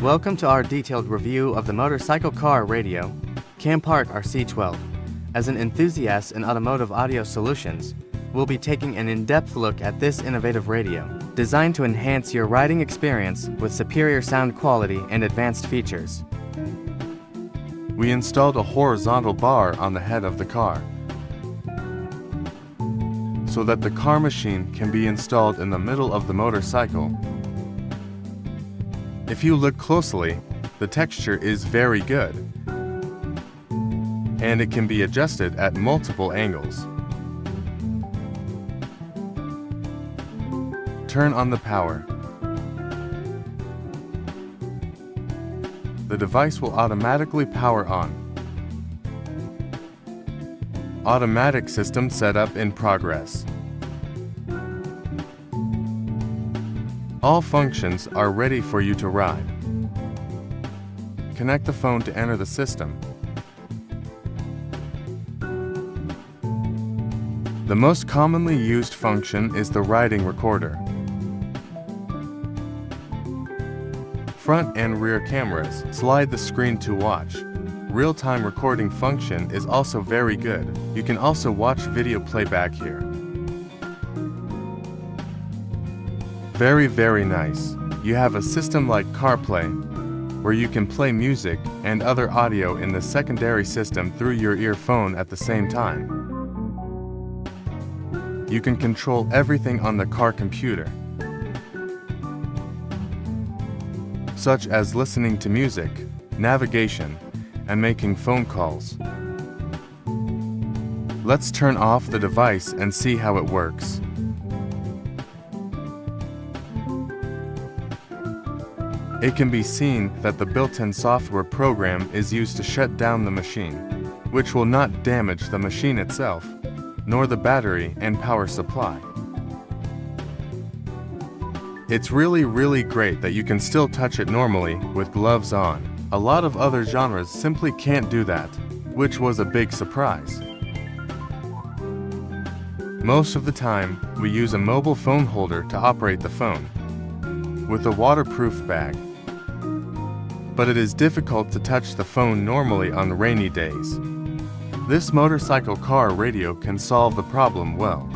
Welcome to our detailed review of the motorcycle car radio, Campark RC12. As an enthusiast in automotive audio solutions, we'll be taking an in-depth look at this innovative radio, designed to enhance your riding experience with superior sound quality and advanced features. We installed a horizontal bar on the head of the car, so that the car machine can be installed in the middle of the motorcycle. If you look closely, the texture is very good, and it can be adjusted at multiple angles. Turn on the power. The device will automatically power on. Automatic system setup in progress. All functions are ready for you to ride. Connect the phone to enter the system. The most commonly used function is the riding recorder. Front and rear cameras slide the screen to watch. Real-time recording function is also very good. You can also watch video playback here. Very nice. You have a system like CarPlay, where you can play music and other audio in the secondary system through your earphone at the same time. You can control everything on the car computer, such as listening to music, navigation, and making phone calls. Let's turn off the device and see how it works. It can be seen that the built-in software program is used to shut down the machine, which will not damage the machine itself, nor the battery and power supply. It's really great that you can still touch it normally with gloves on. A lot of other genres simply can't do that, which was a big surprise. Most of the time, we use a mobile phone holder to operate the phone, with a waterproof bag. But it is difficult to touch the phone normally on rainy days. This motorcycle car radio can solve the problem well.